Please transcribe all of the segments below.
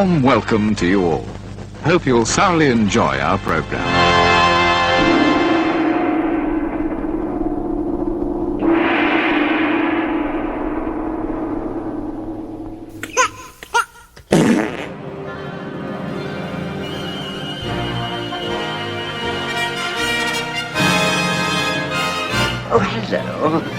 warm welcome to you all. Hope you'll thoroughly enjoy our programme. Oh, hello.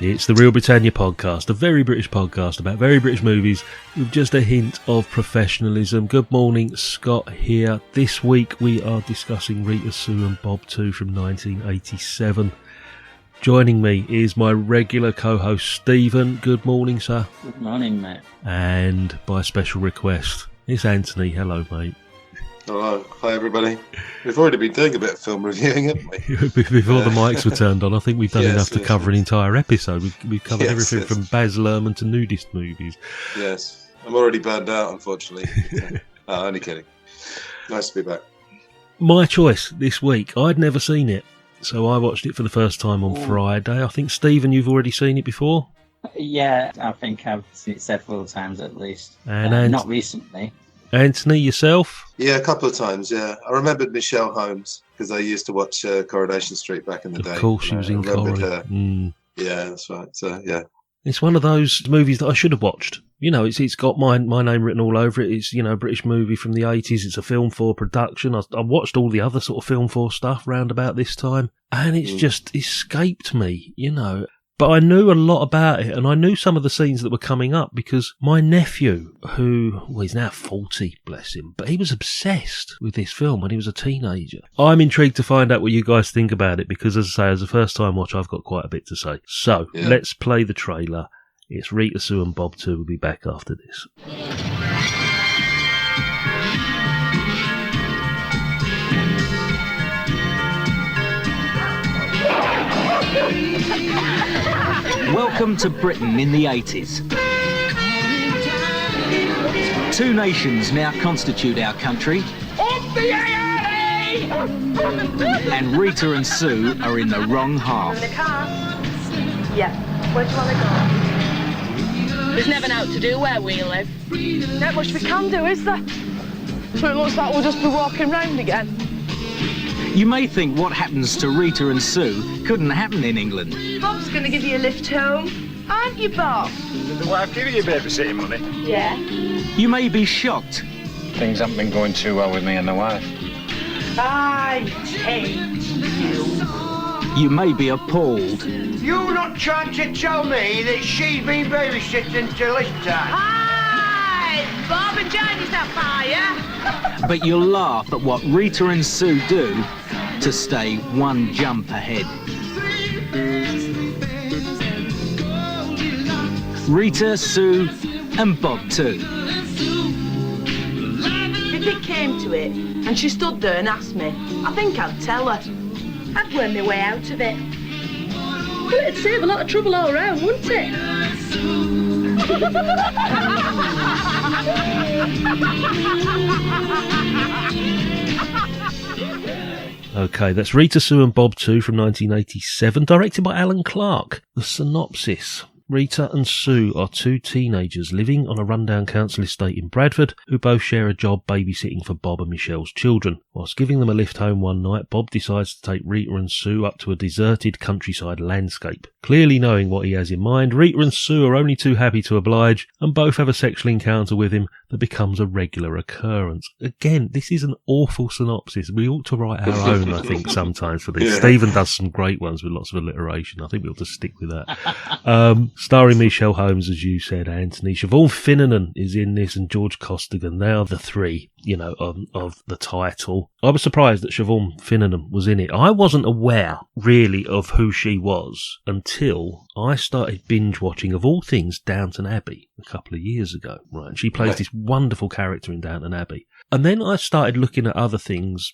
It's the Reel Britannia podcast, a very British podcast about very British movies with just a hint of professionalism. Good morning, Scott here. This week we are discussing Rita, Sue and Bob 2 from 1987. Joining me is my regular co-host Stephen. Good morning, sir. Good morning, mate. And by special request, it's Anthony. Hello, mate. Hello. Hi, everybody. We've already been doing a bit of film reviewing, haven't we? Before the mics were turned on, I think we've done enough to cover an entire episode. We've covered everything from Baz Luhrmann to nudist movies. Yes. I'm already burned out, unfortunately. Only kidding. Nice to be back. My choice this week. I'd never seen it, so I watched it for the first time on Friday. I think, Stephen, you've already seen it before? Yeah, I think I've seen it several times at least. And not recently. Anthony, yourself? Yeah, a couple of times, yeah. I remembered Michelle Holmes, because I used to watch Coronation Street back in the day. Of course, she was in Coronation. Yeah, that's right. So, yeah. It's one of those movies that I should have watched. You know, it's got my name written all over it. It's, you know, a British movie from the 80s. It's a Film 4 production. I watched all the other sort of Film 4 stuff round about this time, and it's just escaped me, you know. But I knew a lot about it, and I knew some of the scenes that were coming up because my nephew, he's now 40, bless him, but he was obsessed with this film when he was a teenager. I'm intrigued to find out what you guys think about it because, as I say, as a first-time watch, I've got quite a bit to say. So, Let's play the trailer. It's Rita, Sue and Bob 2. We'll be back after this. Welcome to Britain in the 80s. Two nations now constitute our country. And Rita and Sue are in the wrong half. In the car? Yeah. Where do you want to go? There's never out to do where we live. Not much we can do, is there? So it looks like we'll just be walking round again. You may think what happens to Rita and Sue couldn't happen in England. Bob's going to give you a lift home, aren't you, Bob? Did the wife give you babysitting money? Yeah. You may be shocked. Things haven't been going too well with me and the wife. I hate you. You may be appalled. You're not trying to tell me that she's been babysitting till this time? Hi! Bob enjoyed himself, fire. But you'll laugh at what Rita and Sue do to stay one jump ahead. Rita, Sue and Bob 2. If it came to it, and she stood there and asked me, I think I'd tell her. I'd worm my way out of it. But it'd save a lot of trouble all around, wouldn't it? Okay, that's Rita, Sue and Bob 2 from 1987, directed by Alan Clarke. The synopsis. Rita and Sue are two teenagers living on a rundown council estate in Bradford who both share a job babysitting for Bob and Michelle's children. Whilst giving them a lift home one night, Bob decides to take Rita and Sue up to a deserted countryside landscape. Clearly knowing what he has in mind, Rita and Sue are only too happy to oblige and both have a sexual encounter with him that becomes a regular occurrence. Again, this is an awful synopsis. We ought to write our own, I think, sometimes for this. Yeah. Stephen does some great ones with lots of alliteration. I think we ought to stick with that. Starring Michelle Holmes, as you said, Anthony. Siobhan Finneran is in this and George Costigan. They are the three, you know, of the title. I was surprised that Siobhan Finneran was in it. I wasn't aware, really, of who she was until I started binge watching, of all things, Downton Abbey a couple of years ago. Right, and she plays this wonderful character in Downton Abbey. And then I started looking at other things,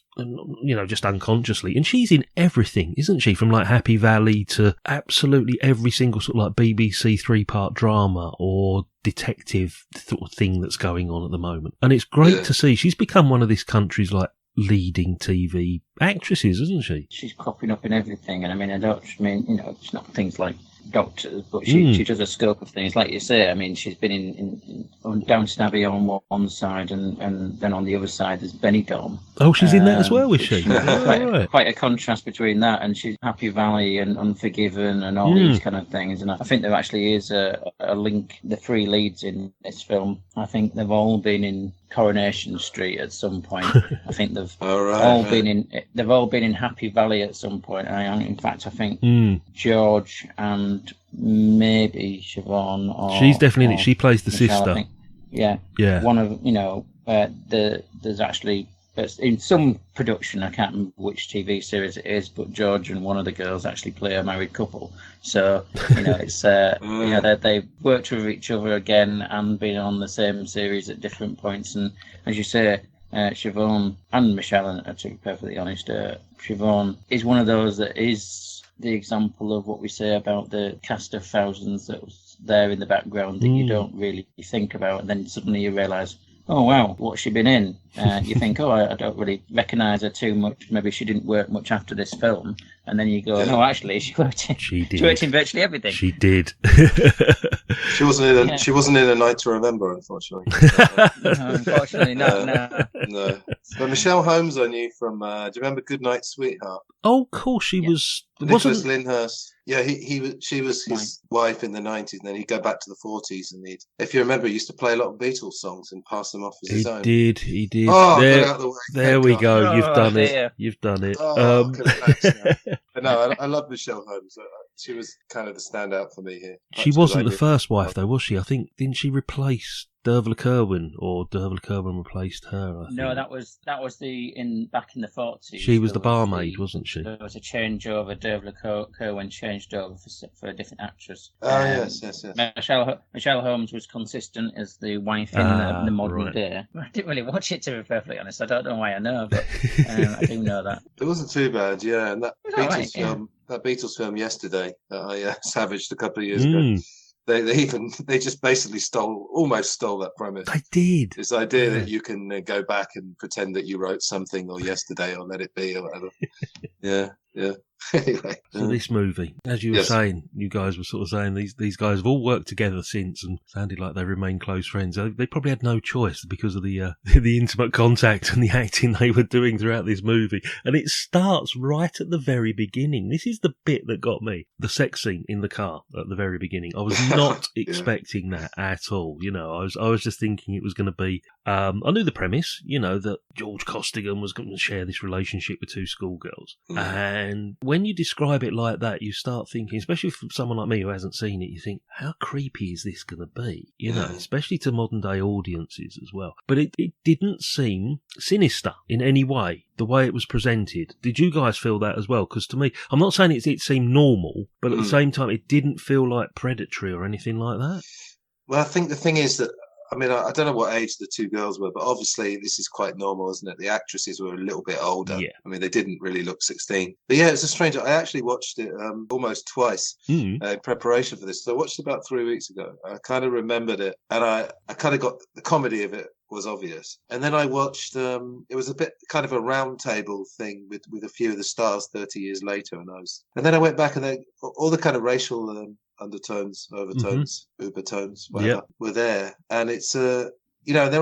just unconsciously. And she's in everything, isn't she? From like Happy Valley to absolutely every single sort of like BBC 3-part drama or detective sort of thing that's going on at the moment. And it's great to see. She's become one of this country's like leading TV actresses, isn't she? She's cropping up in everything. And I mean, it's not things like Doctors, but she does a scope of things, like you say. I mean, she's been in Downton Abbey on one side, and then on the other side there's Benidorm. Oh, she's in that as well, is she? Quite a contrast between that, and she's Happy Valley and Unforgiven and all these kind of things. And I think there actually is a link. The 3 leads in this film, I think they've all been in Coronation Street at some point. I think they've all been in Happy Valley at some point. In fact, I think George and maybe Siobhan. She's definitely in it. She plays the Michelle, sister. I think. Yeah. One of there's actually. In some production, I can't remember which TV series it is, but George and one of the girls actually play a married couple. So, it's, they've worked with each other again and been on the same series at different points. And as you say, Siobhan and Michelle, to be perfectly honest, Siobhan is one of those that is the example of what we say about the cast of thousands that was there in the background that you don't really think about. And then suddenly you realise, oh, wow, what's she been in? You think, I don't really recognise her too much. Maybe she didn't work much after this film. And then you go, no, actually, she worked in virtually everything. She did. She wasn't in A Night to Remember, unfortunately. No, unfortunately, no. No. But Michelle Holmes I knew from, do you remember Good Night, Sweetheart? Oh, of course, she was... Nicholas Lyndhurst. Yeah, she was his wife in the 90s, and then he'd go back to the 40s, and if you remember, he used to play a lot of Beatles songs and pass them off as his own. He did. Oh, get out of the way. There we go. Oh, You've done it. Oh, but no, I love Michelle Holmes. She was kind of the standout for me here. She wasn't the first wife, though, was she? I think, didn't she replace Dervla Kirwan, or Dervla Kirwan replaced her? I think. No, that was back in the 40s. She was the barmaid, wasn't she? There was a changeover. Dervla Kirwan changed over for a different actress. Yes. Michelle Holmes was consistent as the wife in the modern day. I didn't really watch it, to be perfectly honest. I don't know why I know, but I do know that. It wasn't too bad, yeah. And that Beatles film, that Beatles film Yesterday that I savaged a couple of years ago. They just basically almost stole that premise. They did. This idea that you can go back and pretend that you wrote something or yesterday or let it be or whatever. Yeah. Anyway. So this movie, as you were saying, you guys were sort of saying these guys have all worked together since and sounded like they remain close friends. They probably had no choice because of the intimate contact and the acting they were doing throughout this movie. And it starts right at the very beginning. This is the bit that got me. The sex scene in the car at the very beginning. I was not expecting that at all. I was just thinking it was going to be. I knew the premise. That George Costigan was going to share this relationship with 2 schoolgirls. And when you describe it like that, you start thinking, especially for someone like me who hasn't seen it, you think, how creepy is this going to be? Especially to modern day audiences as well. But it didn't seem sinister in any way, the way it was presented. Did you guys feel that as well? Because to me, I'm not saying it seemed normal, but at the same time, it didn't feel like predatory or anything like that. Well, I think the thing is that, I don't know what age the 2 girls were, but obviously this is quite normal, isn't it? The actresses were a little bit older. Yeah. They didn't really look 16. But yeah, it's a strange. I actually watched it almost twice in preparation for this. So I watched it about 3 weeks ago. I kind of remembered it, and I kind of got the comedy of it was obvious. And then I watched, it was a bit kind of a round table thing with a few of the stars 30 years later. And then I went back and all the kind of racial undertones, overtones, ubertones, whatever, were there. And it's, there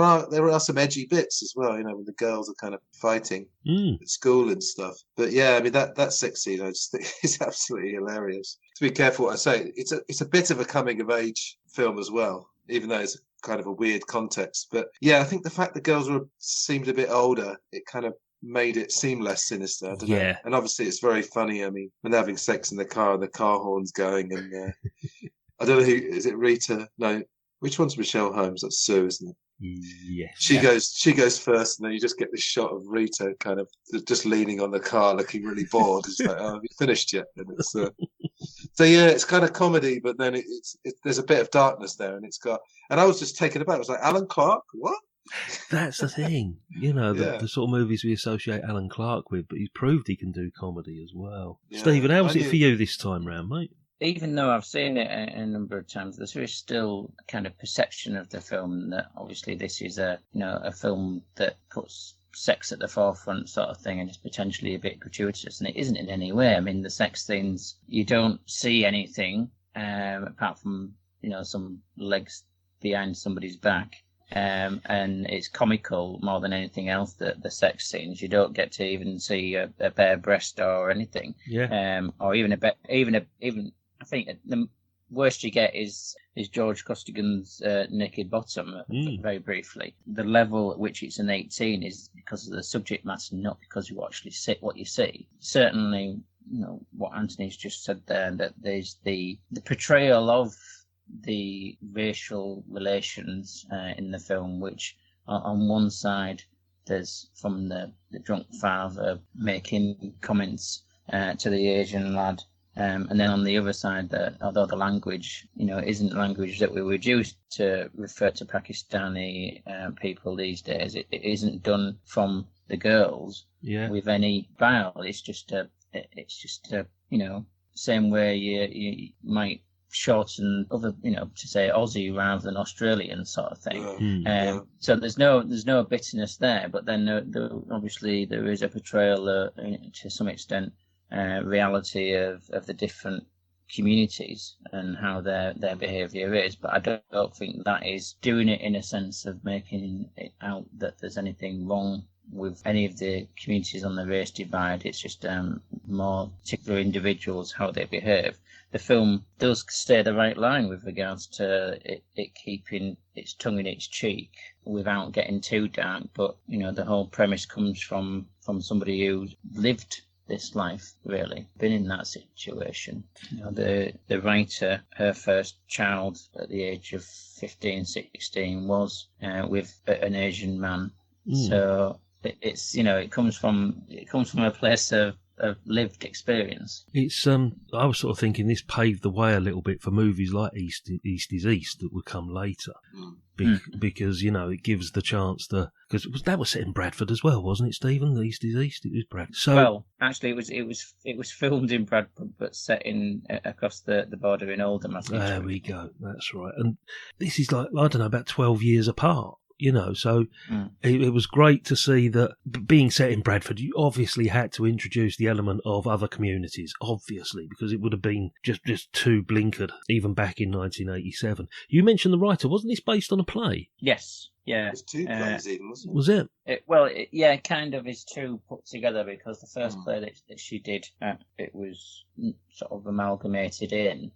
are some edgy bits as well, when the girls are kind of fighting at school and stuff. But yeah, that sex scene, I just think is absolutely hilarious. To be careful what I say, it's a bit of a coming of age film as well, even though it's kind of a weird context. But yeah, I think the fact the girls seemed a bit older, it kind of made it seem less sinister. I don't know. And obviously it's very funny. When they're having sex in the car and the car horn's going, and I don't know is it Rita? No, which one's Michelle Holmes? That's Sue, isn't it? Yes. She goes first, and then you just get this shot of Rita kind of just leaning on the car, looking really bored. It's like, oh, have you finished yet? And it's so yeah, it's kind of comedy, but then there's a bit of darkness there, and I was just taken aback. I was like, Alan Clarke, what? That's the thing, the sort of movies we associate Alan Clarke with, but he's proved he can do comedy as well. Yeah, Stephen, how was it for you this time round, mate? Even though I've seen it a number of times, there is still a kind of perception of the film that obviously this is a film that puts sex at the forefront sort of thing, and it's potentially a bit gratuitous, and it isn't in any way. I mean, the sex scenes, you don't see anything apart from some legs behind somebody's back. And it's comical more than anything else. The sex scenes, you don't get to even see a bare breast or anything. Yeah. Or even I think the worst you get is George Costigan's naked bottom, very briefly. The level at which it's an 18 is because of the subject matter, not because you actually see what you see. Certainly, what Anthony's just said there, that there's the portrayal of the racial relations in the film, which on one side there's from the drunk father making comments to the Asian lad, and then on the other side, although the language isn't language that we would use to refer to Pakistani people these days, it isn't done from the girls with any bile. It's just a same way you might shorten other, to say Aussie rather than Australian sort of thing. So there's no bitterness there, but then obviously there is a portrayal to some extent reality of the different communities and how their behaviour is, but I don't think that is doing it in a sense of making it out that there's anything wrong with any of the communities on the race divide. It's just more particular individuals, how they behave. The film does stay the right line with regards to it keeping its tongue in its cheek without getting too dark, but the whole premise comes from somebody who lived this life, really, been in that situation. The writer, her first child at the age of 15, 16 was with an Asian man. So it's it comes from a place of lived experience. It's I was sort of thinking this paved the way a little bit for movies like East is East that would come later, because it gives the chance because that was set in Bradford as well, wasn't it, Stephen? The East is East. It was Bradford. So, well, actually, it was filmed in Bradford, but set in across the border in Oldham. There we go. That's right. And this is like, I don't know, about 12 years apart. So it was great to see that being set in Bradford, you obviously had to introduce the element of other communities, obviously, because it would have been just too blinkered, even back in 1987. You mentioned the writer. Wasn't this based on a play? Yes. Yeah. There's two plays even, wasn't it? Was it? It kind of is two put together, because the first play that she did, it was sort of amalgamated in,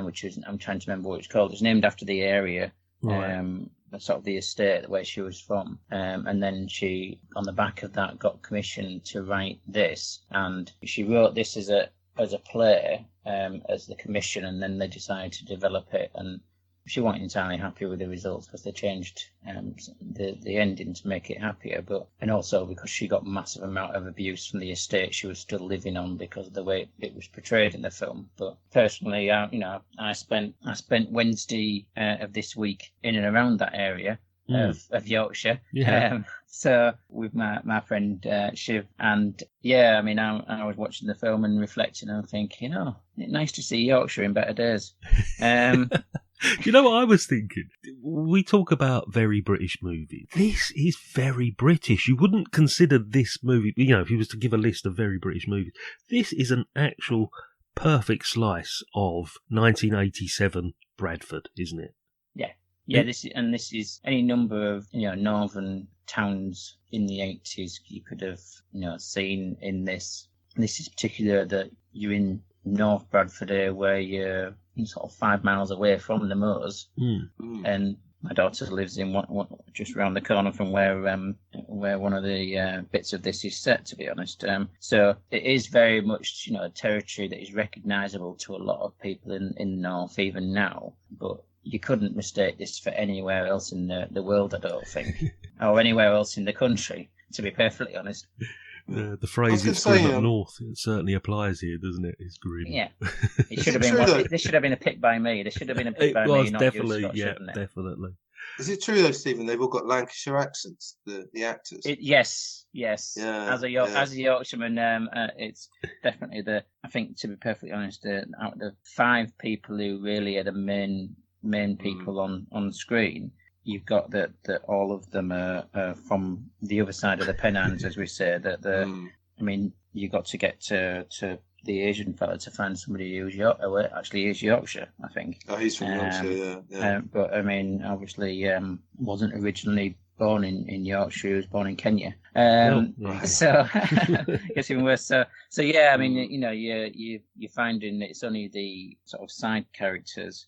which is, I'm trying to remember what it's called. It's named after the area. Right. Sort of the estate where she was from, and then she, on the back of that, got commissioned to write this, and she wrote this as a play, as the commission, and then they decided to develop it, and she wasn't entirely happy with the results because they changed the ending to make it happier, and also because she got massive amount of abuse from the estate she was still living on because of the way it was portrayed in the film. But personally, I spent Wednesday of this week in and around that area of Yorkshire. Yeah. So with my friend Shiv, and I was watching the film and reflecting and thinking, nice to see Yorkshire in better days. Do you know what I was thinking? We talk about very British movies. This is very British. You wouldn't consider this movie, if you was to give a list of very British movies, this is an actual perfect slice of 1987 Bradford, isn't it? Yeah. Yeah, this is any number of northern towns in the 80s you could have seen in this. This is particular that you're in North Bradford here, where you're sort of 5 miles away from the moors, and my daughter lives in just around the corner from where one of the bits of this is set, to be honest. So it is very much a territory that is recognisable to a lot of people in the north even now. But you couldn't mistake this for anywhere else in the world, I don't think, or anywhere else in the country, to be perfectly honest. The phrase "it's grim up north" it certainly applies here, doesn't it? It's grim. Yeah, it should have been. This should have been a pick by me. This should have been a pick by me, not definitely, you, Scott, yeah, shouldn't it? definitely. Is it true though, Stephen? They've all got Lancashire accents, the actors. Yes. Yeah, As a Yorkshireman, it's definitely I think, to be perfectly honest, out of the 5 people who really are the main people on screen, you've got that all of them are from the other side of the Pennines, as we say. I mean, you got to get to the Asian fella to find somebody who's Yorkshire, I think. Oh, he's from Yorkshire, yeah. But I mean, obviously, wasn't originally born in Yorkshire. He was born in Kenya. So it's even worse. So yeah, I mean, you're finding that it's only the sort of side characters,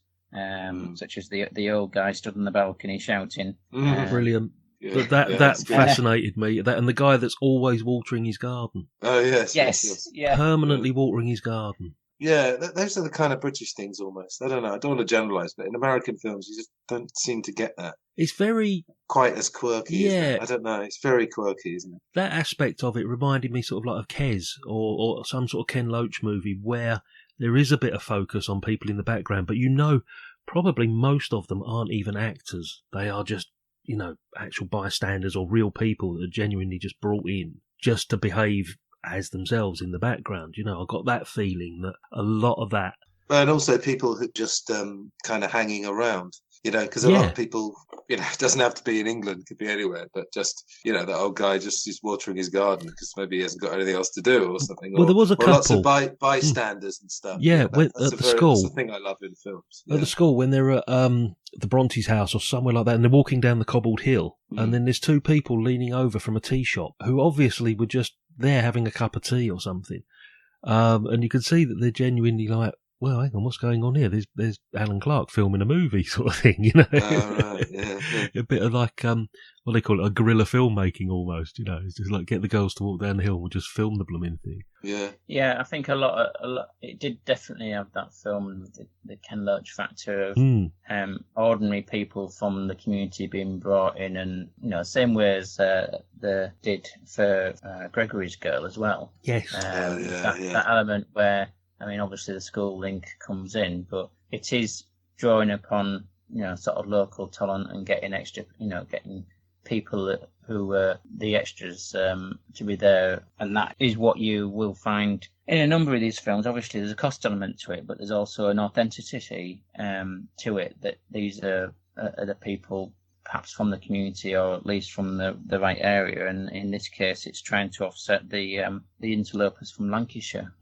such as the old guy stood on the balcony shouting. Brilliant. Yeah, but that fascinated me. That and the guy that's always watering his garden. Oh yes. Yeah. Permanently watering his garden. Yeah, those are the kind of British things almost. I don't know. I don't want to generalise, but in American films, you just don't seem to get that. It's very quite as quirky. Yeah, I don't know. It's very quirky, isn't it? That aspect of it reminded me sort of like of Kes or some sort of Ken Loach movie where there is a bit of focus on people in the background, but probably most of them aren't even actors. They are just actual bystanders or real people that are genuinely just brought in just to behave as themselves in the background. I got that feeling that a lot of that. And also people who just kind of hanging around, because a lot of people, it doesn't have to be in England, it could be anywhere, but just, that old guy just is watering his garden because maybe he hasn't got anything else to do or something. Well, there was a couple. Lots of bystanders and stuff. Yeah, at the school. That's the thing I love in films. At the school, when they're at the Bronte's house or somewhere like that, and they're walking down the cobbled hill, and then there's 2 people leaning over from a tea shop who obviously were just there having a cup of tea or something. And you can see that they're genuinely like, well, hang on, what's going on here? There's Alan Clarke filming a movie sort of thing, Oh, right, yeah. A bit of like, what they call it, a guerrilla filmmaking almost, It's just like get the girls to walk down the hill and we'll just film the blooming thing. Yeah, I think a lot, it did definitely have that film, the Ken Loach factor of ordinary people from the community being brought in, and same way as they did for Gregory's Girl as well. Yes, that element where, I mean, obviously the school link comes in, but it is drawing upon sort of local talent and getting extra, getting people who were the extras to be there, and that is what you will find in a number of these films. Obviously, there's a cost element to it, but there's also an authenticity to it, that these are the people perhaps from the community, or at least from the right area, and in this case, it's trying to offset the interlopers from Lancashire.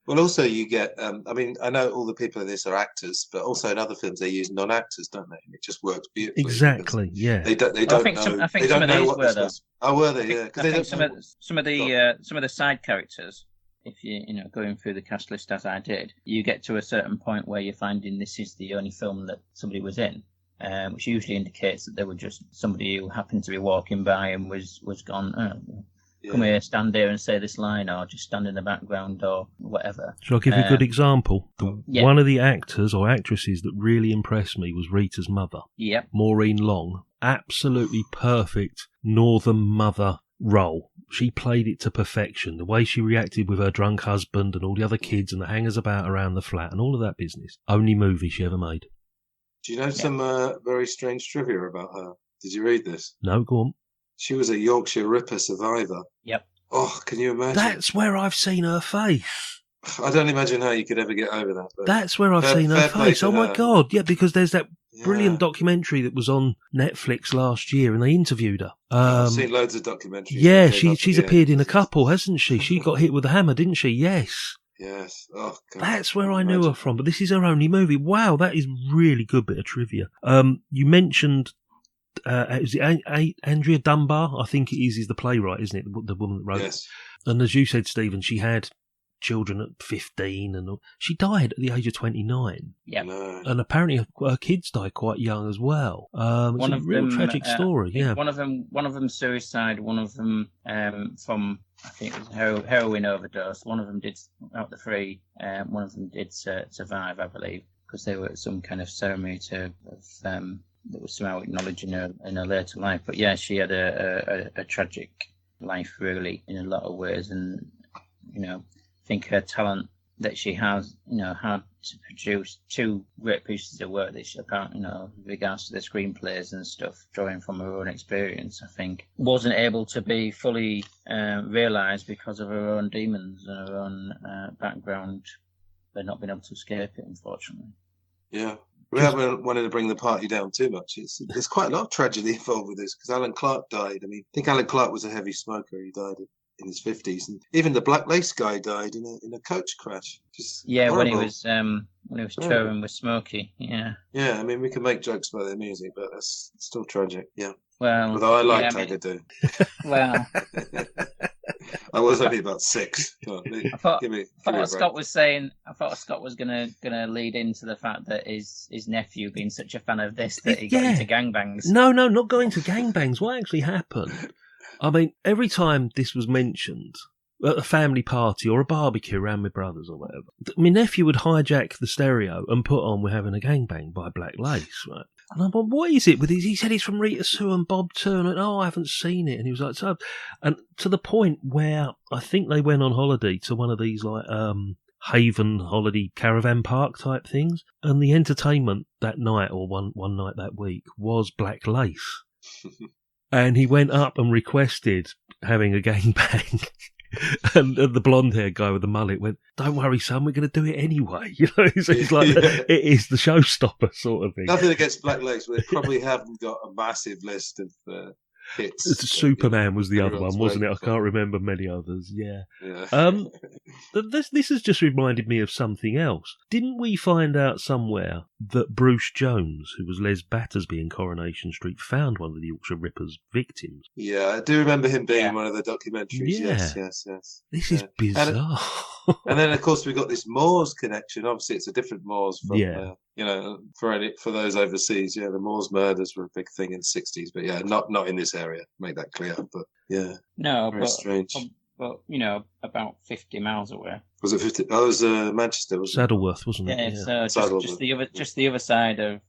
Well, also you get, I mean, I know all the people in this are actors, but also in other films they use non-actors, don't they? And it just works beautifully. Exactly, yeah. They don't know. I think some of these were though. Oh, were they? Yeah. I think some of the side characters, if you going through the cast list as I did, you get to a certain point where you're finding this is the only film that somebody was in. Which usually indicates that they were just somebody who happened to be walking by and was gone, come here, stand here and say this line, or just stand in the background or whatever. Shall I give you a good example? One of the actors or actresses that really impressed me was Rita's mother. Yep. Maureen Long. Absolutely perfect northern mother role. She played it to perfection. The way she reacted with her drunk husband and all the other kids and the hangers about around the flat and all of that business. Only movie she ever made. Do you know some very strange trivia about her? Did you read this? No, go on. She was a Yorkshire Ripper survivor. Yep. Oh, can you imagine? That's where I've seen her face. I don't imagine how you could ever get over that. That's where I've seen her face. Oh, my God. Yeah, because there's that brilliant documentary that was on Netflix last year, and they interviewed her. I've seen loads of documentaries. Yeah, she's appeared in a couple, hasn't she? She got hit with a hammer, didn't she? Yes. Yes. Oh, God. That's where I knew her from, but this is her only movie. Wow, that is really good bit of trivia. You mentioned, is it Andrea Dunbar? I think it is the playwright, isn't it? The woman that wrote it. And as you said, Stephen, she had children at 15, and she died at the age of 29. Yeah. And apparently her kids died quite young as well. It's a real tragic story. Yeah. One of them suicide. One of them from, I think it was heroin overdose. One of them did out the free. One of them did survive, I believe. because they were at some kind of ceremony that was somehow acknowledged in her later life. But yeah, she had a tragic life, really, in a lot of ways. And, I think her talent that she has, had to produce 2 great pieces of work that she apparently, with regards to the screenplays and stuff, drawing from her own experience, I think, wasn't able to be fully realised because of her own demons and her own background. They've not been able to escape it, unfortunately. Yeah. We haven't wanted to bring the party down too much. There's quite a lot of tragedy involved with this, because Alan Clarke died. I think Alan Clarke was a heavy smoker. He died in his 50s, and even the Black Lace guy died in a coach crash. Horrible. when he was touring with Smokey. Yeah. Yeah, we can make jokes about their music, but that's still tragic. Yeah. Well, although I liked Agadoo. Well, I was only about 6. I thought what Scott was saying. I thought Scott was gonna lead into the fact that his nephew being such a fan of this that he got into gangbangs. No, not going to gangbangs. What actually happened? Every time this was mentioned at a family party or a barbecue around my brothers or whatever, my nephew would hijack the stereo and put on "We're Having a Gangbang" by Black Lace, right? And I'm like, what is it with these? He said it's from Rita, Sue and Bob too. And I went, I haven't seen it. And he was like, so, and to the point where I think they went on holiday to one of these Haven holiday caravan park type things. And the entertainment that night or one night that week was Black Lace. And he went up and requested having a gangbang. And the blonde-haired guy with the mullet went, "Don't worry, son, we're going to do it anyway." So he's like, it is the showstopper sort of thing. Nothing against Black Lace, but they probably haven't got a massive list of hits. Superman was the other one, wasn't it? I can't remember many others. Yeah. This has just reminded me of something else. Didn't we find out somewhere that Bruce Jones, who was Les Battersby in Coronation Street, found one of the Yorkshire Ripper's victims? Yeah, I do remember him being in one of the documentaries. Yeah. Yes. This is bizarre. And then, of course, we got this Moors connection. Obviously, it's a different Moors from, for those overseas. Yeah, the Moors murders were a big thing in the 60s, but yeah, not in this area. Make that clear. But yeah, no, very strange. But about 50 miles away. Was it 50? Oh, it was Manchester, wasn't it? Saddleworth, wasn't it? Yeah, so just the other side of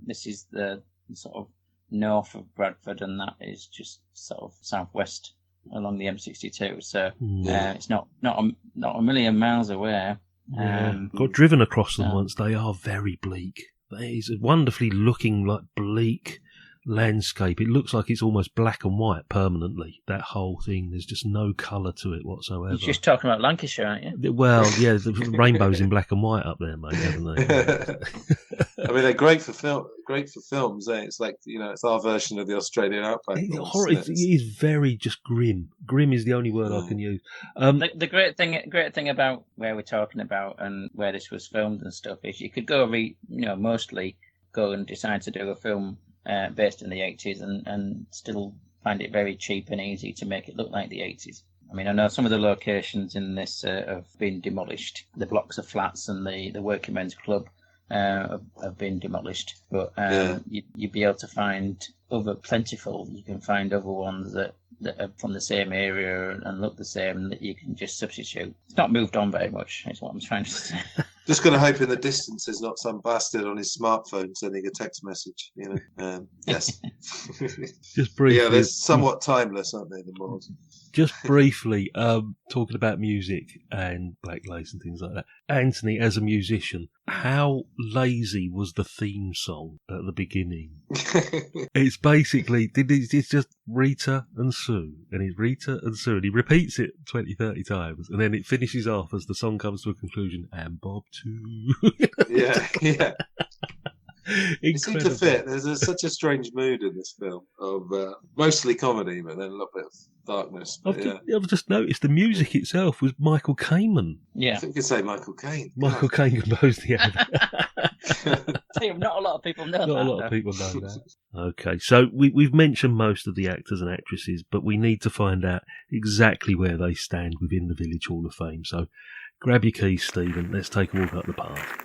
this is the sort of north of Bradford, and that is just sort of southwest along the M62. So it's not a million miles away. Got driven across them once. They are very bleak. It's a wonderfully looking, bleak landscape. It looks like it's almost black and white permanently, that whole thing. There's just no colour to it whatsoever. You're just talking about Lancashire, aren't you? Well, yeah, the rainbows in black and white up there, mate, haven't they? They're great for films. It's like, it's our version of the Australian outback. It is very just grim. Grim is the only word I can use. The great thing about where we're talking about and where this was filmed and stuff is you could go mostly go and decide to do a film based in the 80s and still find it very cheap and easy to make it look like the 80s. I know some of the locations in this have been demolished. The blocks of flats and the working men's club have been demolished. But you'd be able to find you can find other ones that are from the same area and look the same and that you can just substitute. It's not moved on very much, is what I'm trying to say. Just going to hope in the distance there's not some bastard on his smartphone sending a text message, Yes. Just briefly. Yeah, they're somewhat timeless, aren't they, the Moors? Just briefly, talking about music and Black Lace and things like that. Anthony, as a musician, how lazy was the theme song at the beginning? It's basically, it's just Rita and Sue, and it's Rita and Sue, and he repeats it 20, 30 times, and then it finishes off as the song comes to a conclusion, and Bob too. Yeah. It seems to fit. There's such a strange mood in this film of mostly comedy, but then a little bit of darkness. I've just noticed the music itself was Michael Kamen. Yeah, I think you could say Michael Caine. Michael Caine composed the album. Not a lot of people know that. Not a lot of people know that. Okay, so we've mentioned most of the actors and actresses, but we need to find out exactly where they stand within the Village Hall of Fame. So grab your keys, Stephen. Let's take a walk up the path.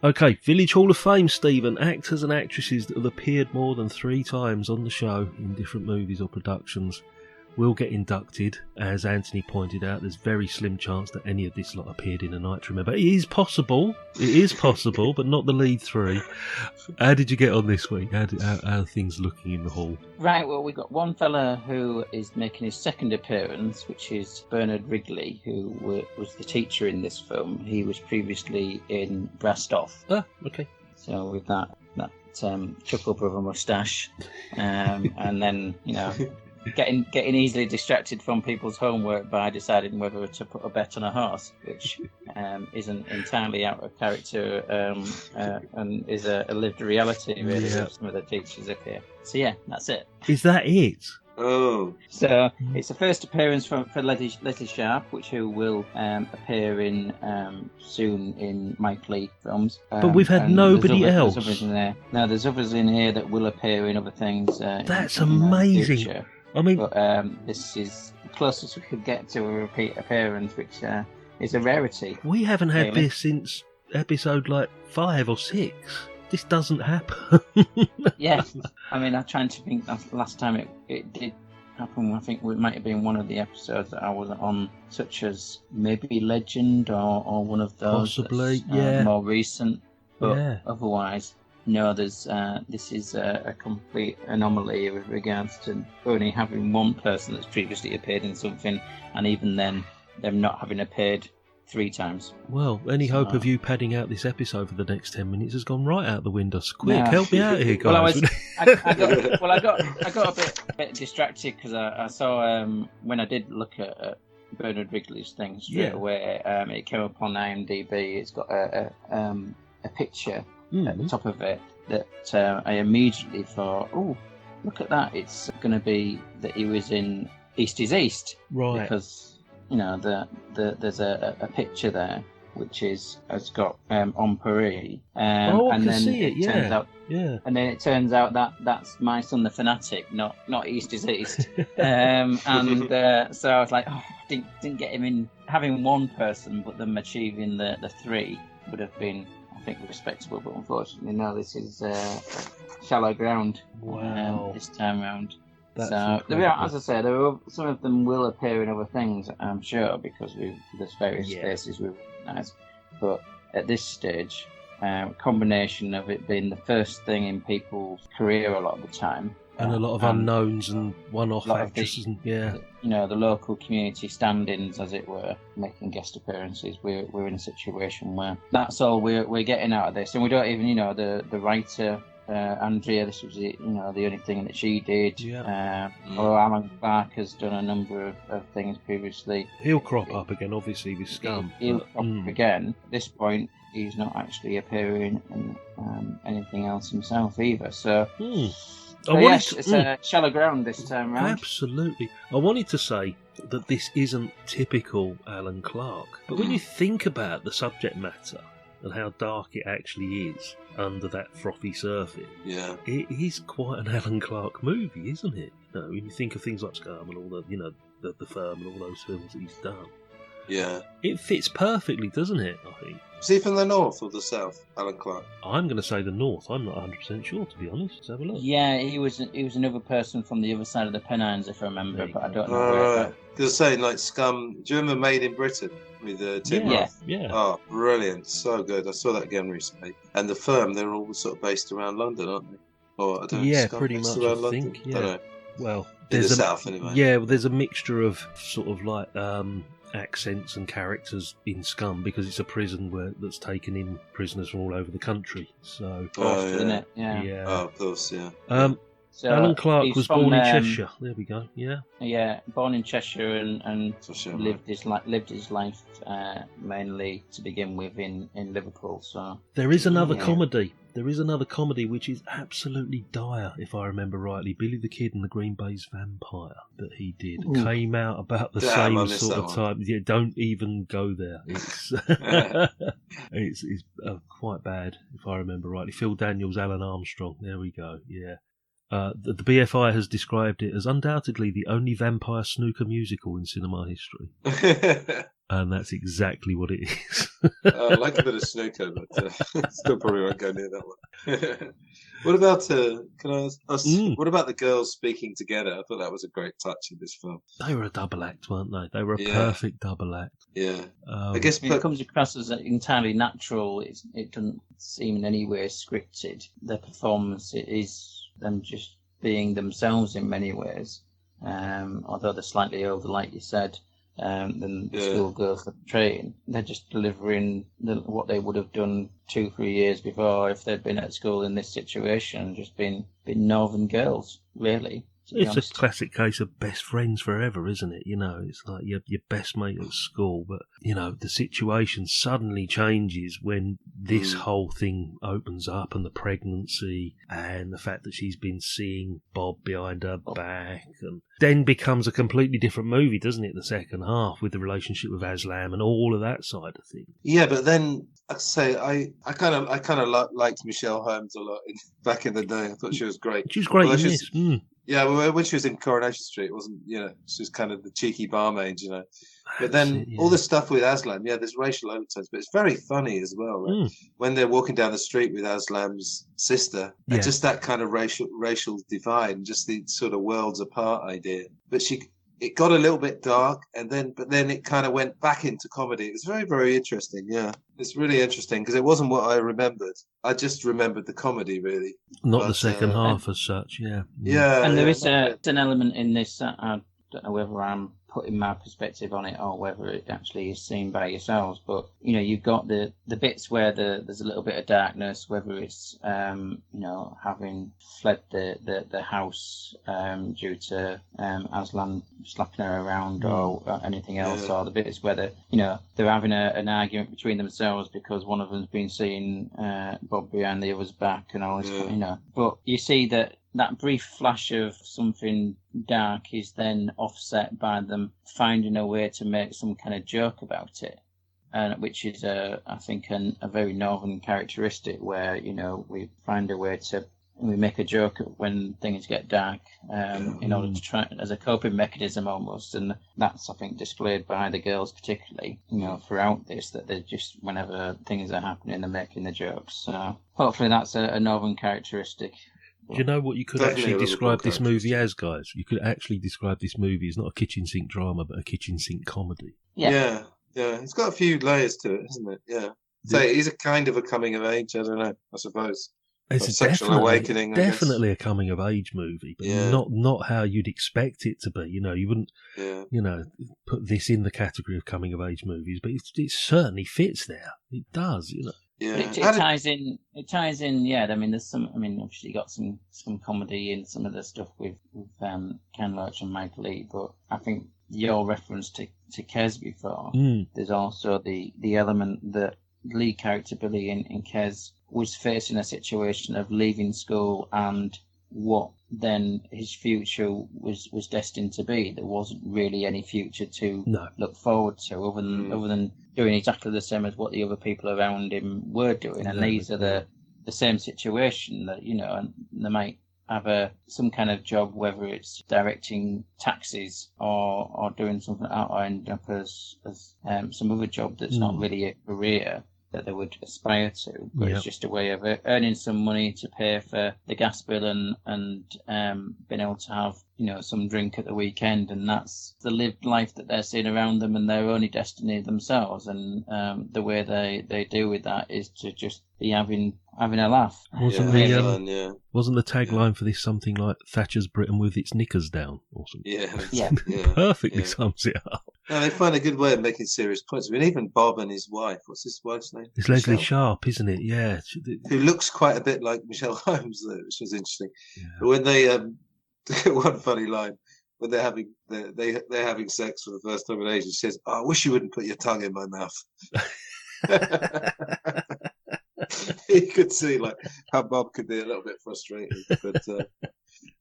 Okay, Village Hall of Fame, Stephen. Actors and actresses that have appeared more than 3 times on the show in different movies or productions will get inducted. As Anthony pointed out, there's very slim chance that any of this lot appeared in A Night to Remember. It is possible, but not the lead 3. How did you get on this week? How are things looking in the hall? Right, well, we've got one fella who is making his second appearance, which is Bernard Wrigley, who was the teacher in this film. He was previously in Brassed Off. Ah, okay. So with that Chuckle Brother moustache, and then, getting easily distracted from people's homework by deciding whether to put a bet on a horse, which isn't entirely out of character and is a lived reality, really, of some of the teachers up here. So yeah, that's it. Is that it? Oh. So it's the first appearance for Leslie Sharp, who will appear in soon in Mike Leigh films. But we've had nobody else. There's others in there. Now, there's others in here that will appear in other things. That's amazing. I mean, but this is the closest we could get to a repeat appearance, which is a rarity. We haven't had this since episode 5 or 6. This doesn't happen. Yes, I mean, I'm trying to think. Last time it did happen, I think it might have been one of the episodes that I was on, such as maybe Legend or one of those. Possibly, more recent. But otherwise, no, this is a complete anomaly with regards to only having one person that's previously appeared in something, and even then, them not having appeared 3 times. Well, any hope of you padding out this episode for the next 10 minutes has gone right out the window. Quick, help me out here, guys. Well, I got a bit distracted because I saw when I did look at Bernard Wrigley's thing straight away. It came up on IMDb. It's got a picture at the top of it that I immediately thought, oh, look at that. It's going to be that he was in East is East. Right. Because, there's a picture there which has got On Paris. I and can then see it, turns out, yeah. And then it turns out that that's My Son the Fanatic, not East is East. So I was like, didn't get him in. Having one person, but them achieving the 3 would have been, I think, respectable. But unfortunately, no, this is shallow ground. Wow. This time round. That's so, as I said, some of them will appear in other things, I'm sure, because there's various faces we recognise. But at this stage, a combination of it being the first thing in people's career a lot of the time, and a lot of unknowns and one-off actresses, the local community stand-ins, as it were, making guest appearances. We're in a situation where that's all we're getting out of this, and we don't even, the writer. Andrea, this was the only thing that she did. Although Alan Clarke has done a number of things previously. He'll crop up again, obviously, with Scum. He'll crop up again. At this point, he's not actually appearing in anything else himself either. So, it's shallow ground this time round. Absolutely. I wanted to say that this isn't typical Alan Clarke, but when you think about the subject matter and how dark it actually is under that frothy surface, it is quite an Alan Clarke movie, isn't it? When you think of things like Scum and all the Firm and all those films that he's done. Yeah. It fits perfectly, doesn't it, I think? Is he from the north or the south, Alan Clarke? I'm going to say the north. I'm not 100% sure, to be honest. Let's have a look. Yeah, he was another person from the other side of the Pennines, if I remember, but I don't know where. Because saying, like, Scum, do you remember Made in Britain with Tim Roth? Yeah. Oh, brilliant. So good. I saw that again recently. And the Firm, they're all sort of based around London, aren't they? Or, I don't know, yeah, Scum pretty based much, around I London? think. Yeah. I don't know. Well, in the south, anyway. Yeah, well, there's a mixture of sort of like accents and characters in Scum because it's a prison that's taken in prisoners from all over the country. So, isn't it? Yeah. Oh, of course, yeah. So Alan Clarke was born in Cheshire. There we go. Yeah. Yeah, born in Cheshire and lived his life mainly to begin with in Liverpool. So there is another comedy. There is another comedy which is absolutely dire, if I remember rightly. Billy the Kid and the Green Bay's Vampire that he did came out about the same sort of time. Yeah, don't even go there. It's it's quite bad, if I remember rightly. Phil Daniels, Alan Armstrong. There we go. Yeah. The BFI has described it as undoubtedly the only vampire snooker musical in cinema history. And that's exactly what it is. I like a bit of snooker, but still probably won't go near that one. What about what about the girls speaking together? I thought that was a great touch in this film. They were a double act, weren't they? They were a perfect double act. Yeah, I guess it comes across as entirely natural. It doesn't seem in any way scripted. Their performance is them just being themselves in many ways, although they're slightly older, like you said. Than the schoolgirls that train. They're just delivering what they would have done 2-3 years before if they'd been at school in this situation, just been northern girls, really. It's a classic case of best friends forever, isn't it? You know, it's like your best mate at school, but, you know, the situation suddenly changes when this whole thing opens up, and the pregnancy and the fact that she's been seeing Bob behind her back, and then becomes a completely different movie, doesn't it, the second half, with the relationship with Aslam and all of that side of things. Yeah, but then, I'd say, I kind of liked Michelle Holmes a lot back in the day. I thought she was great. She was great in this. Yeah, well, when she was in Coronation Street, it wasn't, you know, she was kind of the cheeky barmaid, you know. But then all the stuff with Aslam, there's racial overtones, but it's very funny as well. Right? When they're walking down the street with Aslam's sister, and just that kind of racial divide, and just the sort of worlds apart idea. But it got a little bit dark, but then it kind of went back into comedy. It was very, very interesting. Yeah, it's really interesting because it wasn't what I remembered. I just remembered the comedy, really. Not the second half as such. Yeah. And there is an element in this. I don't know whether I'm putting my perspective on it or whether it actually is seen by yourselves, but you know, you've got the bits where there's a little bit of darkness, whether it's you know, having fled the house due to Aslan slapping her around or anything else, or the bits where they're having an argument between themselves because one of them's been seeing Bob behind the other's back and all this, you know. But you see that brief flash of something dark is then offset by them finding a way to make some kind of joke about it, and which is I think a very northern characteristic where, you know, we find a way to make a joke when things get dark in order to try as a coping mechanism almost, and that's, I think, displayed by the girls particularly, you know, throughout this, that they're just, whenever things are happening, they're making the jokes. So hopefully that's a northern characteristic. Do you know what you could actually describe this movie as, guys? You could actually describe this movie as not a kitchen sink drama, but a kitchen sink comedy. Yeah. It's got a few layers to it, hasn't it? Yeah. So it is a kind of a coming of age, I don't know, I suppose. It's a sexual awakening. Definitely a coming of age movie, but not how you'd expect it to be. You know, you wouldn't, you know, put this in the category of coming of age movies, but it certainly fits there. It does, you know. Yeah. It ties in. It ties in. Yeah, I mean, there's some. I mean, obviously, you got some comedy in some of the stuff with Ken Loach and Michael Lee, but I think your reference to Kes before. There's also the element that lead character Billy in Kes was facing a situation of leaving school and what then his future was destined to be. There wasn't really any future to look forward to other than doing exactly the same as what the other people around him were doing. And these are the same situation that, you know, and they might have some kind of job, whether it's directing taxis or doing something, or end up as some other job that's not really a career that they would aspire to, but it's just a way of earning some money to pay for the gas bill and being able to have, you know, some drink at the weekend, and that's the lived life that they're seeing around them and their only destiny themselves. And the way they deal with that is to just be having a laugh. Wasn't the tagline for this something like Thatcher's Britain with its knickers down or something? Yeah. Perfectly sums it up. No, they find a good way of making serious points. I mean, even Bob and his wife, what's his wife's name? It's Leslie Sharp, isn't it? Yeah. Who looks quite a bit like Michelle Holmes, though, which was interesting. Yeah. But when they, one funny line, when they're having sex for the first time in ages, she says, "Oh, I wish you wouldn't put your tongue in my mouth." You could see like how Bob could be a little bit frustrated, but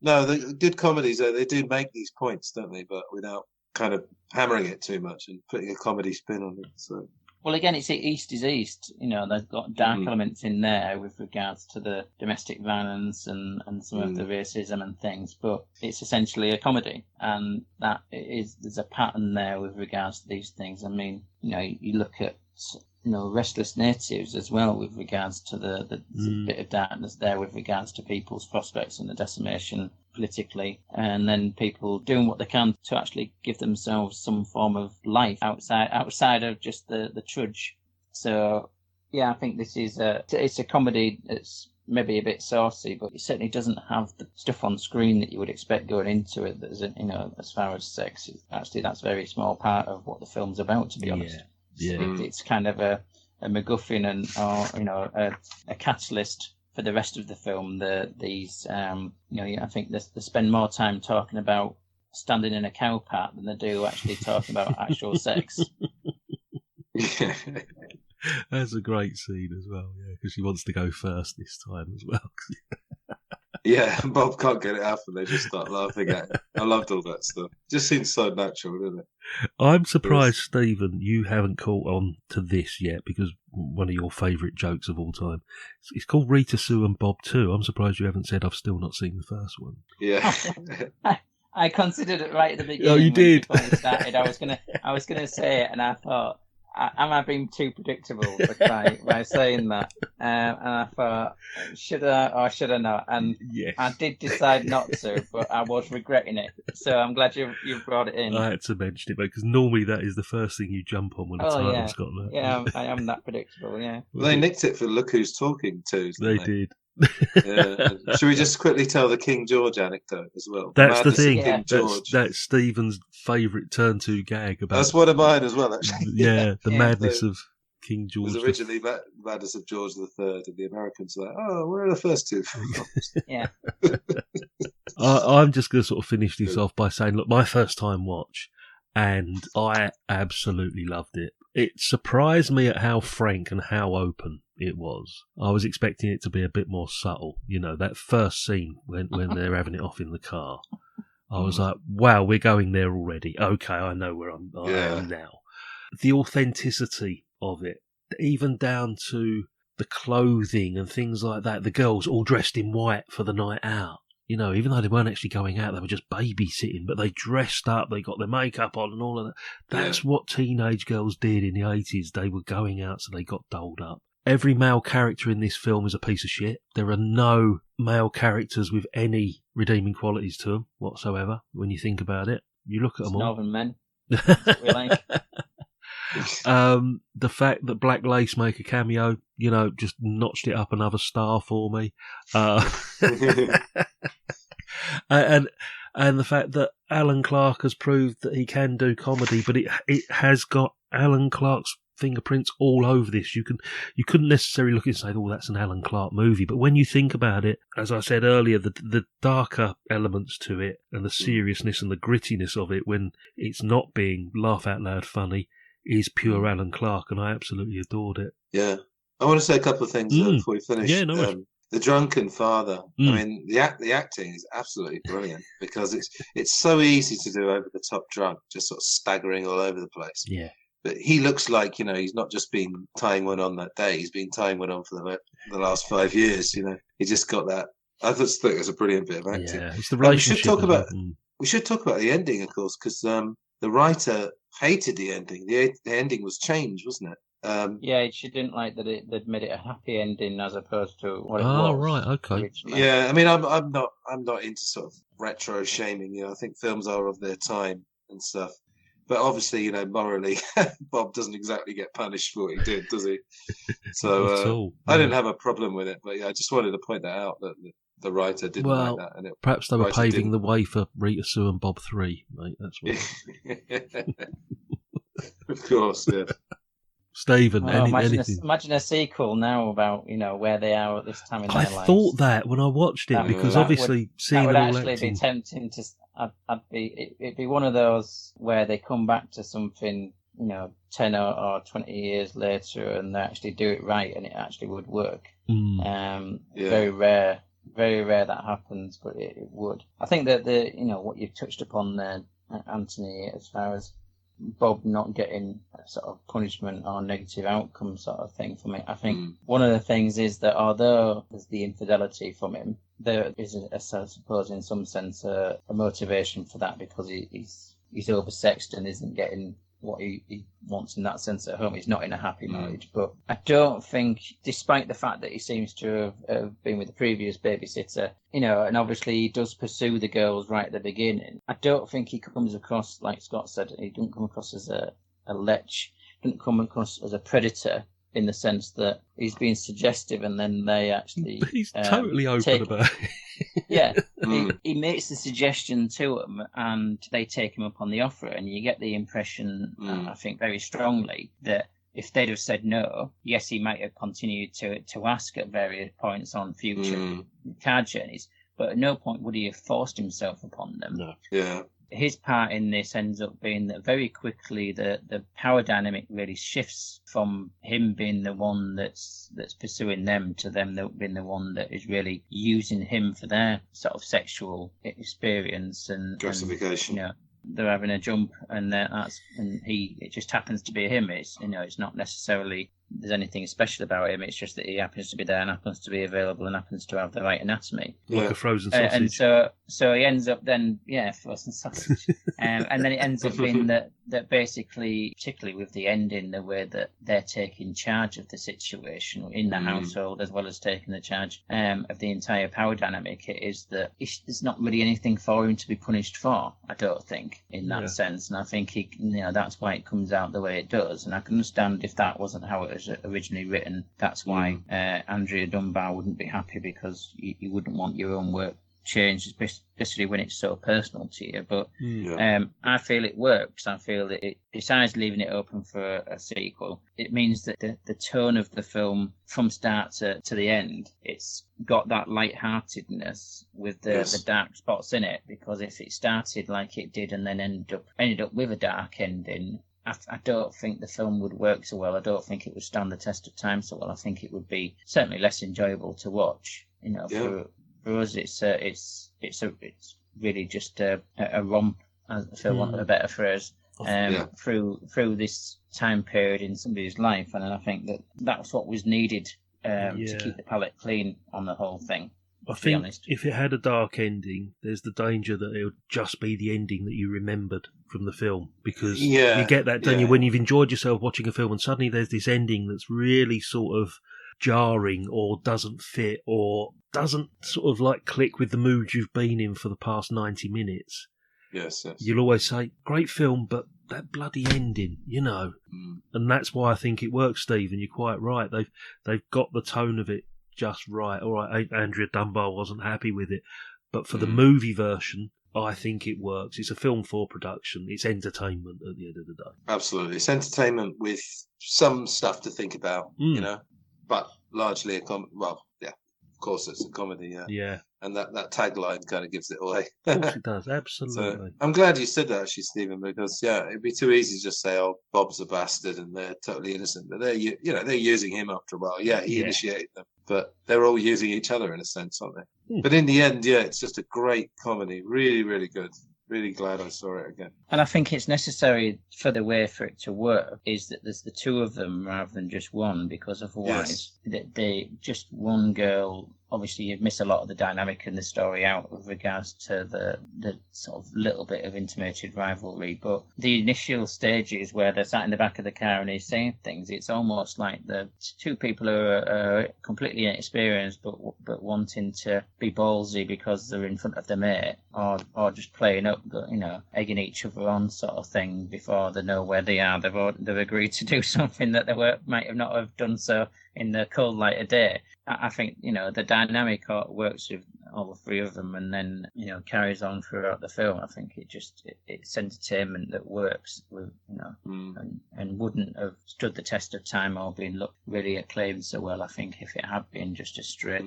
no, the good comedies, they do make these points, don't they? But without kind of hammering it too much and putting a comedy spin on it. So Well, again, it's East is East. You know, they've got dark elements in there with regards to the domestic violence and some of the racism and things, but it's essentially a comedy, and there's a pattern there with regards to these things. I mean, you know, you look at Restless Natives as well with regards to the bit of darkness there with regards to people's prospects and the decimation politically, and then people doing what they can to actually give themselves some form of life outside of just the trudge. So yeah, I think this is it's a comedy that's maybe a bit saucy, but it certainly doesn't have the stuff on screen that you would expect going into it. That is, as far as sex, actually that's a very small part of what the film's about, to be honest. It's kind of a MacGuffin or a catalyst for the rest of the film. I think they spend more time talking about standing in a cow pat than they do actually talking about actual sex. Yeah. That's a great scene as well, because she wants to go first this time as well. Yeah, Bob can't get it out and they just start laughing at it. I loved all that stuff. Just seems so natural, doesn't it? I'm surprised, Stephen, you haven't caught on to this yet, because one of your favourite jokes of all time. It's called Rita, Sue and Bob 2. I'm surprised you haven't said I've still not seen the first one. Yeah. I considered it right at the beginning. Oh, you did? Before we started, I was gonna say it, and I thought, am I being too predictable by saying that? And I thought, should I or should I not? And yes. I did decide not to, but I was regretting it. So I'm glad you brought it in. I had to mention it, because normally that is the first thing you jump on when a title's got that. Yeah, I am that predictable, yeah. Well, they nicked it for Look Who's Talking too. They did. Yeah. Should we just quickly tell the King George anecdote as well? That's the thing. King George. That's Stephen's favourite turn to gag about. That's one of mine as well, actually. Yeah, the madness of King George. It was originally madness of George III, and the Americans were like, "Oh, where are the first two?" Yeah. I'm just going to sort of finish this off by saying, look, my first time watch, and I absolutely loved it. It surprised me at how frank and how open it was. I was expecting it to be a bit more subtle. You know, that first scene when they're having it off in the car, I was like, wow, we're going there already. Okay, I know where I am now. The authenticity of it, even down to the clothing and things like that. The girls all dressed in white for the night out. You know, even though they weren't actually going out, they were just babysitting, but they dressed up, they got their makeup on and all of that. That's what teenage girls did in the 80s. They were going out, so they got dolled up. Every male character in this film is a piece of shit. There are no male characters with any redeeming qualities to them whatsoever, when you think about it. You look at them all. Northern men. That's what we like. The fact that Black Lace make a cameo, you know, just notched it up another star for me. And the fact that Alan Clarke has proved that he can do comedy, but it has got Alan Clarke's fingerprints all over this. You couldn't necessarily look and say, oh, that's an Alan Clarke movie, but when you think about it, as I said earlier, the darker elements to it and the seriousness and the grittiness of it, when it's not being laugh out loud funny, is pure Alan Clarke, and I absolutely adored it. Yeah. I want to say a couple of things before we finish. Yeah, no. The drunken father. I mean, the acting is absolutely brilliant, because it's so easy to do over the top drunk, just sort of staggering all over the place. Yeah. But he looks like, you know, he's not just been tying one on that day. He's been tying one on for the last 5 years. You know, he just got that. I just think it was a brilliant bit of acting. Yeah, it's the relationship. We should talk about the ending, of course, because the writer hated the ending. The ending was changed, wasn't it? Yeah, she didn't like that they'd made it a happy ending as opposed to what it was. Oh, right, okay. Originally. Yeah, I mean, I'm not into sort of retro shaming. You know, I think films are of their time and stuff. But obviously, you know, morally, Bob doesn't exactly get punished for what he did, does he? So I didn't have a problem with it, but yeah, I just wanted to point that out that the writer didn't like that. And perhaps they were paving the way for Rita, Sue and Bob 3, mate. That's what. Of course, yeah. Stephen, anything? Imagine a sequel now about, you know, where they are at this time in their lives. I thought that when I watched it, because obviously seeing that would all actually be tempting to. It'd be one of those where they come back to something, you know, 10 or 20 years later, and they actually do it right, and it actually would work. Very rare that happens, but it would. I think that you know, what you've touched upon there, Anthony, as far as Bob not getting a sort of punishment or negative outcome sort of thing from it. I think one of the things is that although there's the infidelity from him, there is, I suppose, in some sense, a motivation for that, because he's oversexed and isn't getting what he wants in that sense at home. He's not in a happy marriage. But I don't think, despite the fact that he seems to have been with the previous babysitter, and obviously he does pursue the girls right at the beginning, I don't think he comes across, like Scott said, he doesn't come across as a lech, doesn't come across as a predator, in the sense that he's being suggestive and then they actually... But he's totally open about it. Yeah, he makes the suggestion to them and they take him up on the offer, and you get the impression, I think very strongly, that if they'd have said no, yes, he might have continued to ask at various points on future car journeys, but at no point would he have forced himself upon them. No. Yeah. His part in this ends up being that very quickly the power dynamic really shifts from him being the one that's pursuing them to them being the one that is really using him for their sort of sexual experience and justification. They're having a jump, and it just happens to be him. It's not necessarily there's anything special about him. It's just that he happens to be there and happens to be available and happens to have the right anatomy, like a frozen sausage. And so he ends up then, frozen sausage, and then it ends up being that basically, particularly with the ending, the way that they're taking charge of the situation in the household as well as taking the charge of the entire power dynamic, it is that there's not really anything for him to be punished for, I don't think, in that sense. And I think that's why it comes out the way it does. And I can understand if that wasn't how it was originally written, that's why Andrea Dunbar wouldn't be happy, because you wouldn't want your own work changed, especially when it's so personal to you. But I feel it works. I feel that besides leaving it open for a sequel, it means that the tone of the film from start to the end, it's got that light-heartedness with the dark spots in it, because if it started like it did and then ended up with a dark ending, I don't think the film would work so well. I don't think it would stand the test of time so well. I think it would be certainly less enjoyable to watch. For us, it's really just a romp, for want of a better phrase, through this time period in somebody's life, and I think that's what was needed to keep the palate clean on the whole thing. I think if it had a dark ending, there's the danger that it would just be the ending that you remembered from the film, because you get that, don't you, when you've enjoyed yourself watching a film and suddenly there's this ending that's really sort of jarring or doesn't fit or doesn't sort of like click with the mood you've been in for the past 90 minutes. Yes. You'll always say, great film, but that bloody ending, And that's why I think it works, Steve, and you're quite right. They've got the tone of it just right. All right, Andrea Dunbar wasn't happy with it, but for the movie version, I think it works. It's a film for production. It's entertainment at the end of the day. Absolutely. It's entertainment with some stuff to think about, but largely of course it's a comedy, Yeah. And that tagline kind of gives it away. Of course it does, absolutely. So, I'm glad you said that, actually, Stephen, because it'd be too easy to just say, "Oh, Bob's a bastard," and they're totally innocent. But they're using him after a while. Yeah, he initiated them, but they're all using each other in a sense, aren't they? But in the end, it's just a great comedy, really, really good. Really glad I saw it again. And I think it's necessary for the way for it to work is that there's the two of them rather than just one, because otherwise they just one girl. Obviously, you'd miss a lot of the dynamic in the story out with regards to the sort of little bit of intimated rivalry. But the initial stages where they're sat in the back of the car and he's saying things, it's almost like the two people who are completely inexperienced but wanting to be ballsy because they're in front of their mate, or just playing up, egging each other on sort of thing before they know where they are. They've agreed to do something that they might have not have done so in the cold light of day. I think, the dynamic works with all three of them and then, carries on throughout the film. I think it's entertainment that works with, and wouldn't have stood the test of time or been really acclaimed so well, I think, if it had been just a straight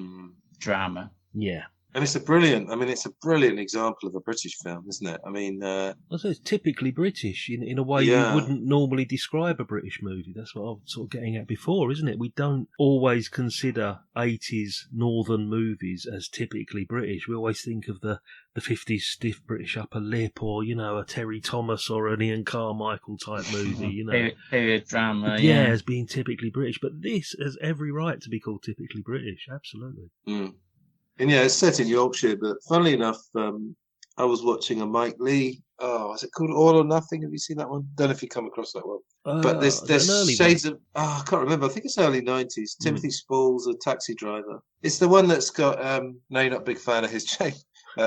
drama. Yeah. And it's a brilliant example of a British film, isn't it? I mean, I say it's typically British in a way you wouldn't normally describe a British movie. That's what I was sort of getting at before, isn't it? We don't always consider 80s northern movies as typically British. We always think of the 50s stiff British upper lip, or a Terry Thomas or an Ian Carmichael type movie, period drama, as being typically British. But this has every right to be called typically British, absolutely. And it's set in Yorkshire, but funnily enough, I was watching a Mike Leigh. Oh, is it called All or Nothing? Have you seen that one? Don't know if you come across that one. But there's shades of. Oh, I can't remember. I think it's early 90s. Timothy Spall's a taxi driver. It's the one that's got. No, you're not a big fan of his,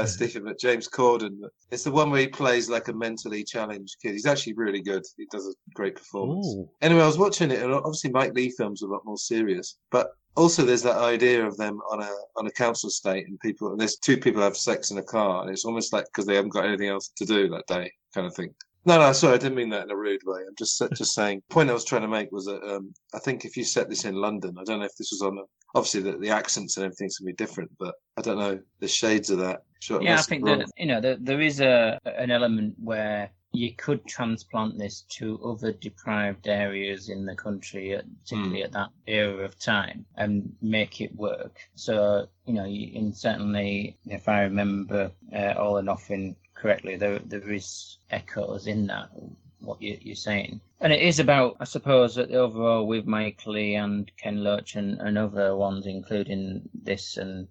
Stephen, but James Corden. It's the one where he plays like a mentally challenged kid. He's actually really good. He does a great performance. Ooh. Anyway, I was watching it, and obviously Mike Leigh films are a lot more serious, but also there's that idea of them on a council estate, and there's two people have sex in a car, and it's almost like because they haven't got anything else to do that day, kind of thing. No, sorry, I didn't mean that in a rude way. I'm just saying. The point I was trying to make was that I think if you set this in London, I don't know if this was on. Obviously, the accents and everything's going to be different, but I don't know the shades of that. Sure, I think that there is an element where you could transplant this to other deprived areas in the country, particularly at that era of time, and make it work. So, certainly, if I remember All or Nothing correctly, there is echoes in that, what you're saying. And it is about, I suppose, that overall with Mike Leigh and Ken Loach and other ones, including this and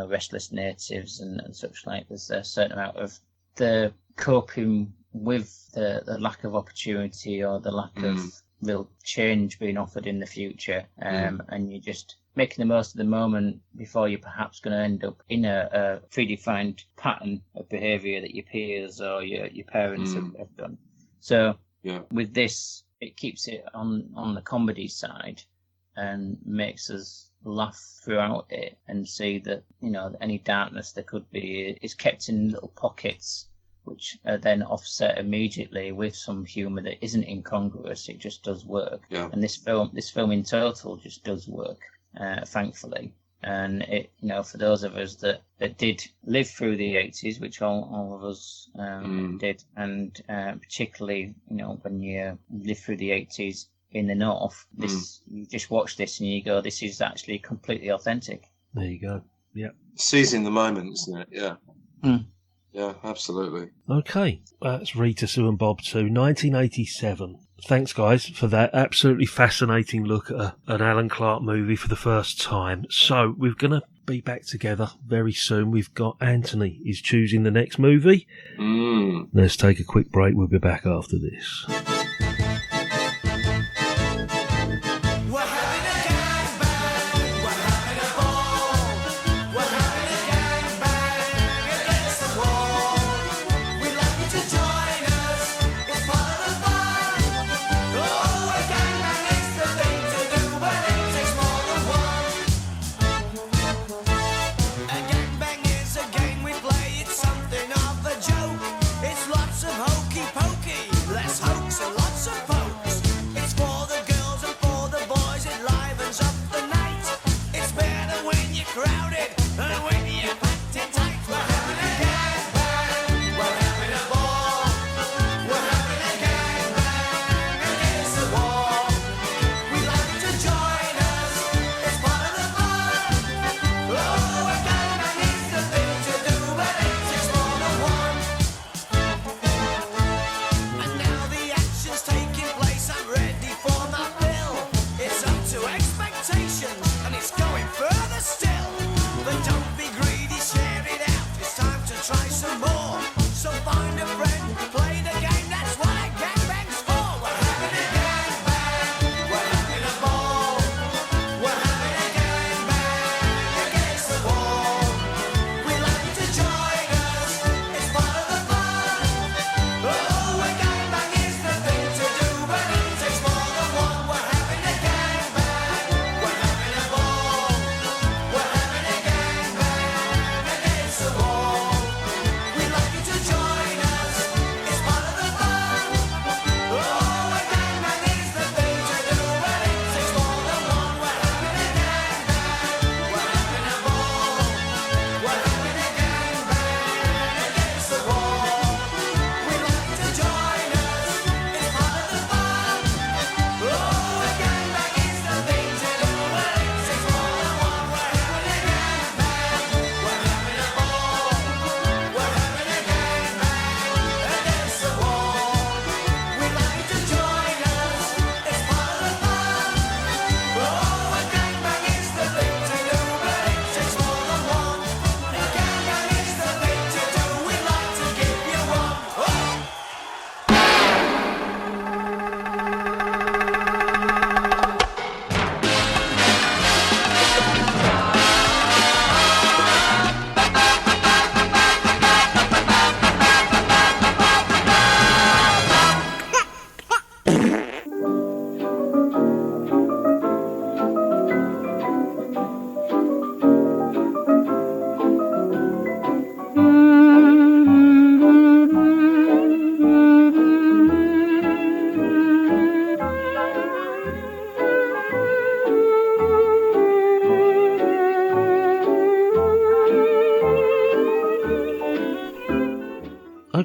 Restless Natives and such like, there's a certain amount of the coping with the lack of opportunity or the lack of real change being offered in the future, and you're just making the most of the moment before you're perhaps going to end up in a predefined pattern of behaviour that your peers or your parents have done. So with this, it keeps it on the comedy side and makes us laugh throughout it and see that, any darkness there could be is kept in little pockets, which are then offset immediately with some humour that isn't incongruous. It just does work. Yeah. And this film in total just does work, thankfully. And it, for those of us that did live through the 80s, which all of us did, and particularly, when you live through the 80s in the north, you just watch this and you go, this is actually completely authentic. There you go. Yeah. Seizing the moment, isn't it? Yeah. Yeah, absolutely. Okay, that's Rita, Sue and Bob 2, 1987. Thanks, guys, for that absolutely fascinating look at an Alan Clarke movie for the first time. So, we're going to be back together very soon. We've got Anthony is choosing the next movie. Let's take a quick break. We'll be back after this. It's lots of hokey pokey, less hoax and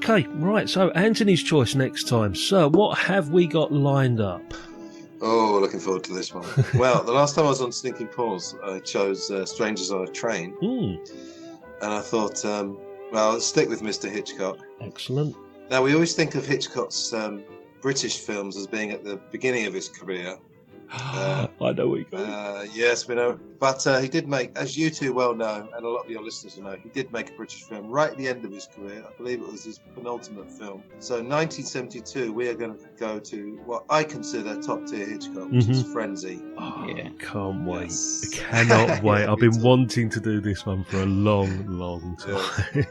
Okay, right, so Anthony's choice next time. Sir, what have we got lined up? Oh, looking forward to this one. Well, the last time I was on Sneaking Paws, I chose Strangers on a Train. And I thought, well, let's stick with Mr. Hitchcock. Excellent. Now, we always think of Hitchcock's British films as being at the beginning of his career. I know what you got. Yes, we know. But he did make, as you two well know, and a lot of your listeners will know, he did make a British film right at the end of his career. I believe it was his penultimate film. So 1972, we are going to go to what I consider top-tier Hitchcock, which is Frenzy. Oh, yeah. Can't wait. Yes. I cannot wait. I've been wanting to do this one for a long, long time.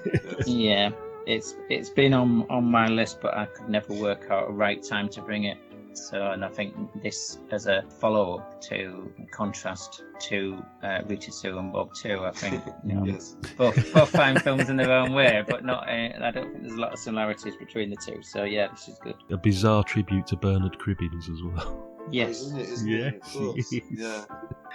Yeah, it's been on my list, but I could never work out a right time to bring it. So, and I think this as a follow-up to contrast to Rita, Sue and Bob too. I think yes. both fine films in their own way, but not. I don't think there's a lot of similarities between the two. So yeah, this is good. A bizarre tribute to Bernard Cribbins as well. Yes. Isn't it? Yes. Of course. Yeah.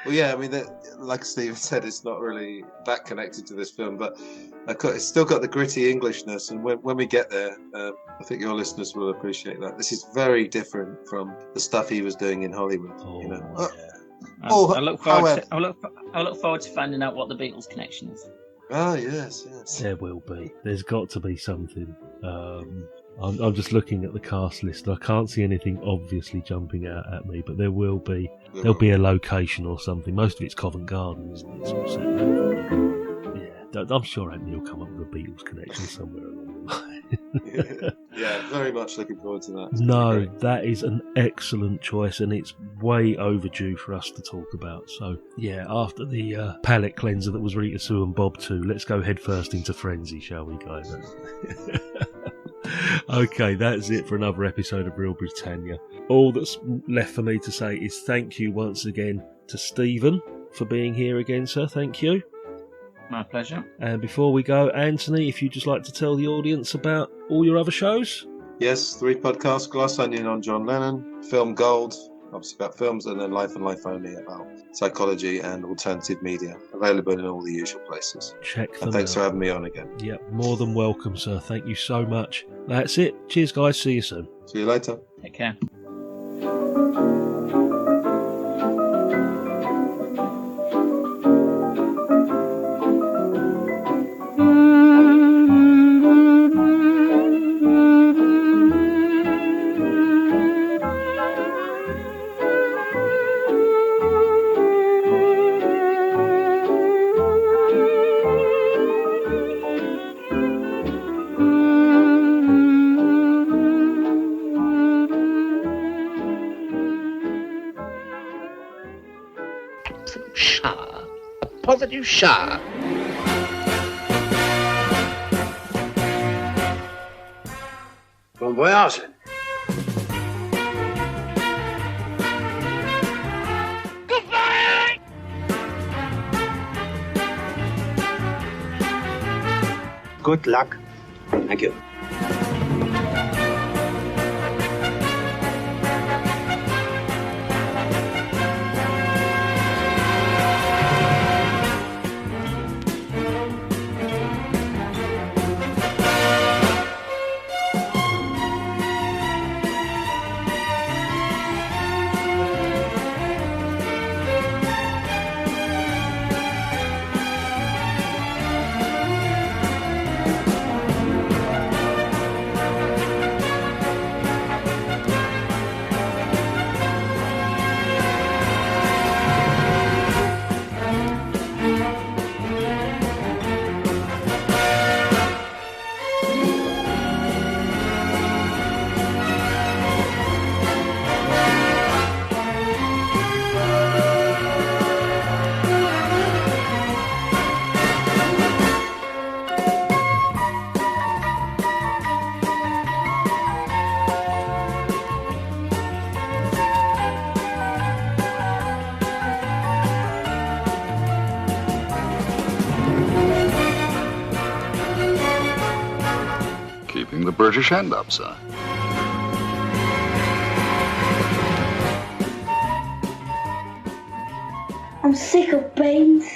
Well, yeah. I mean, like Stephen said, it's not really that connected to this film, but it's still got the gritty Englishness. And when we get there, I think your listeners will appreciate that. This is very different from the stuff he was doing in Hollywood. Oh, you know. Yeah. I look forward to finding out what the Beatles connection is. Oh yes. There will be. There's got to be something. I'm just looking at the cast list. I can't see anything obviously jumping out at me, but there will be. There'll be a location or something. Most of it's Covent Garden, isn't it? Sort of set there. Yeah, I'm sure Anthony will come up with a Beatles connection somewhere along the line. Yeah, very much looking forward to that. No, that is an excellent choice, and it's way overdue for us to talk about. So, yeah, after the palate cleanser that was Rita, Sue and Bob 2, let's go headfirst into Frenzy, shall we, guys? Okay, that's it for another episode of Reel Britannia. All that's left for me to say is thank you once again to Stephen for being here again, sir. Thank you. My pleasure. And before we go, Anthony, if you'd just like to tell the audience about all your other shows? Yes, 3 podcasts, Glass Onion on John Lennon, Film Gold, obviously about films, and then Life and Life Only about psychology and alternative media, available in all the usual places. Check them out. And thanks for having me on again. Yep, more than welcome, sir. Thank you so much. That's it. Cheers, guys. See you soon. See you later. Take care. Positive shower. Bon voyage. Goodbye. Good luck. Thank you. The British hand up, sir. I'm sick of beans.